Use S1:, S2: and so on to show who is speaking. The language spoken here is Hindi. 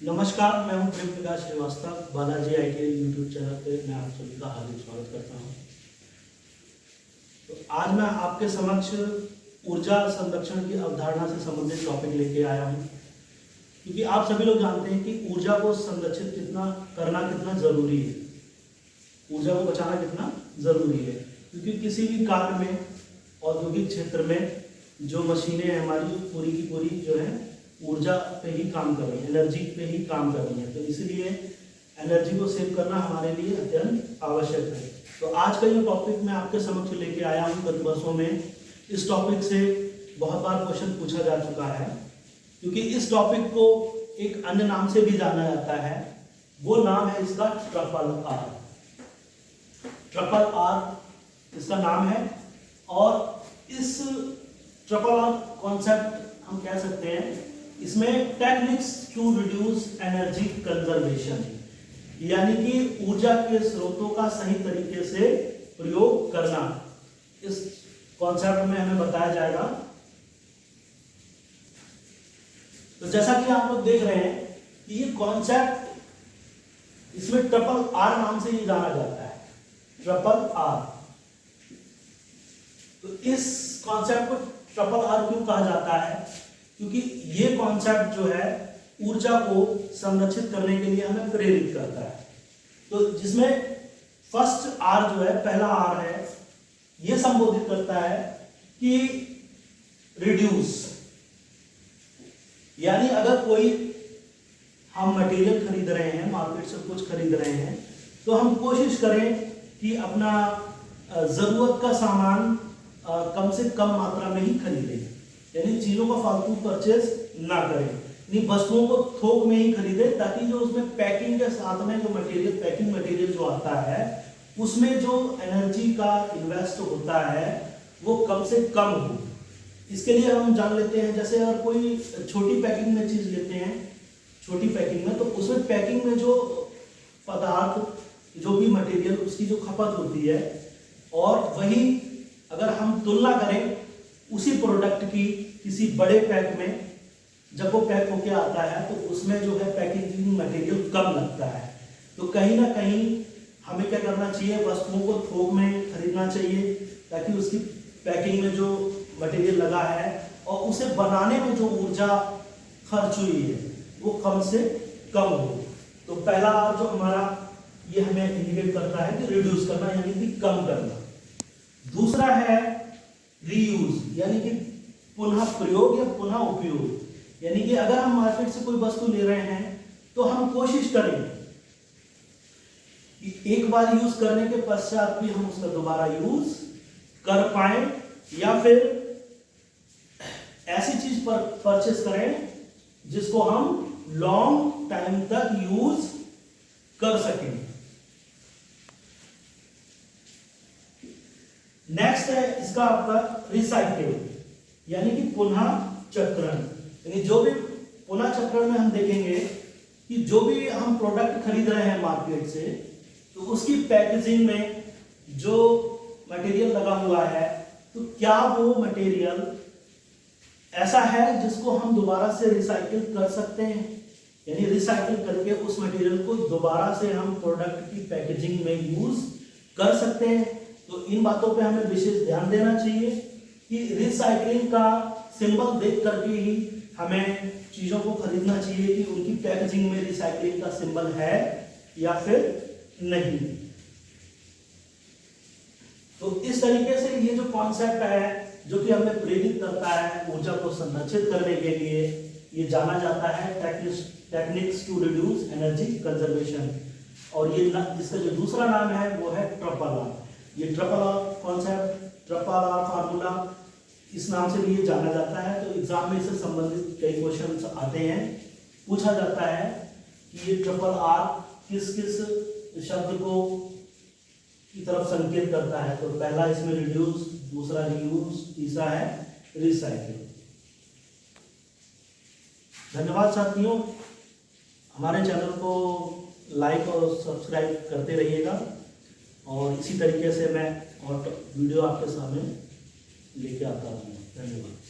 S1: नमस्कार, मैं हूं Prem Prakash Srivastava. Balaji ITI YouTube channel पे मैं आप सभी का हार्दिक स्वागत करता हूं। तो आज मैं आपके समक्ष ऊर्जा संरक्षण की अवधारणा से संबंधित टॉपिक लेके आया हूं, क्योंकि आप सभी लोग जानते हैं कि ऊर्जा को संरक्षित कितना जरूरी है, ऊर्जा को बचाना कितना जरूरी है। क्योंकि किसी भी कार्य में, औद्योगिक क्षेत्र में जो मशीनें हैं हमारी पूरी की पूरी जो है ऊर्जा पे ही काम कर रही है, एनर्जी पे ही काम कर रही है। तो इसलिए एनर्जी को सेव करना हमारे लिए अत्यंत आवश्यक है। तो आज का ये टॉपिक मैं आपके समक्ष लेके आया हूँ। गत वर्षों में इस टॉपिक से बहुत बार क्वेश्चन पूछा जा चुका है, क्योंकि इस टॉपिक को एक अन्य नाम से भी जाना जाता है। वो नाम है इसका ट्रिपल आर। ट्रिपल आर इसका नाम है, और इस ट्रिपल आर कॉन्सेप्ट हम कह सकते हैं, इसमें techniques to reduce energy conservation, यानी कि ऊर्जा के स्रोतों का सही तरीके से प्रयोग करना, इस कॉन्सेप्ट में हमें बताया जाएगा। तो जैसा कि आप लोग देख रहे हैं कि ये कॉन्सेप्ट, इसमें ट्रिपल आर नाम से ही जाना जाता है, ट्रिपल आर। तो इस कॉन्सेप्ट को ट्रिपल आर क्यों कहा जाता है? क्योंकि ये कॉन्सेप्ट जो है ऊर्जा को संरक्षित करने के लिए हमें प्रेरित करता है। तो जिसमें फर्स्ट आर जो है, पहला आर है, ये संबोधित करता है कि रिड्यूस, यानी अगर कोई हम मटेरियल खरीद रहे हैं, मार्केट से कुछ खरीद रहे हैं, तो हम कोशिश करें कि अपना जरूरत का सामान कम से कम मात्रा में ही खरीदें, यानी चीजों का फालतू परचेज ना करें, यानी वस्तुओं को थोक में ही खरीदें, ताकि जो उसमें पैकिंग के साथ में जो मटेरियल, पैकिंग मटेरियल जो आता है, उसमें जो एनर्जी का इन्वेस्ट होता है वो कम से कम हो। इसके लिए हम जान लेते हैं, जैसे अगर कोई छोटी पैकिंग में चीज लेते हैं, छोटी पैकिंग में, तो उसमें पैकिंग में जो पदार्थ, जो भी मटेरियल, उसकी जो खपत होती है, और वही अगर हम तुलना करें उसी प्रोडक्ट की किसी बड़े पैक में, जब वो पैक होके आता है तो उसमें जो है पैकेजिंग मटेरियल कम लगता है। तो कहीं ना कहीं हमें क्या करना चाहिए, वस्तुओं को थोक में खरीदना चाहिए, ताकि उसकी पैकिंग में जो मटेरियल लगा है और उसे बनाने में जो ऊर्जा खर्च हुई है वो कम से कम हो। तो पहला जो हमारा ये हमें इंडिकेट करता है कि रिड्यूस करना, यानी कि कम करना। दूसरा है रीयूज, यानी कि पुनः प्रयोग या पुनः उपयोग, यानी कि अगर हम मार्केट से कोई वस्तु ले रहे हैं तो हम कोशिश करें कि एक बार यूज करने के पश्चात भी हम उसका दोबारा यूज कर पाए, या फिर ऐसी चीज पर परचेस करें जिसको हम लॉन्ग टाइम तक यूज कर सकें। नेक्स्ट है इसका आपका रिसाइकिल, यानी कि पुनः चक्रण। यानी जो भी पुनः चक्रण में हम देखेंगे कि जो भी हम प्रोडक्ट खरीद रहे हैं मार्केट से, तो उसकी पैकेजिंग में जो मटेरियल लगा हुआ है, तो क्या वो मटेरियल ऐसा है जिसको हम दोबारा से रिसाइकिल कर सकते हैं, यानी रिसाइकिल करके उस मटेरियल को दोबारा से हम प्रोडक्ट की पैकेजिंग में यूज कर सकते हैं। तो इन बातों पे हमें विशेष ध्यान देना चाहिए कि रिसाइकलिंग का सिंबल देख करके ही हमें चीजों को खरीदना चाहिए कि उनकी पैकेजिंग में रिसाइकलिंग का सिंबल है या फिर नहीं। तो इस तरीके से ये जो कॉन्सेप्ट है, जो कि हमें प्रेरित करता है ऊर्जा को संरक्षित करने के लिए, ये जाना जाता है techniques to reduce energy conservation. और ये जिसका जो दूसरा नाम है वो है ट्रिपल आर। ये triple R concept, triple R formula, इस नाम से भी ये जाना जाता है। तो एग्जाम में इससे संबंधित कई क्वेश्चंस आते हैं, पूछा जाता है कि ये ट्रिपल आर किस किस शब्द को की तरफ संकेत करता है। तो पहला इसमें रिड्यूस, दूसरा रीयूज, तीसरा है रिसाइकिल। धन्यवाद साथियों, हमारे चैनल को लाइक और सब्सक्राइब करते रहिएगा, और इसी तरीके से मैं और वीडियो आपके सामने लेके आता हूँ। धन्यवाद।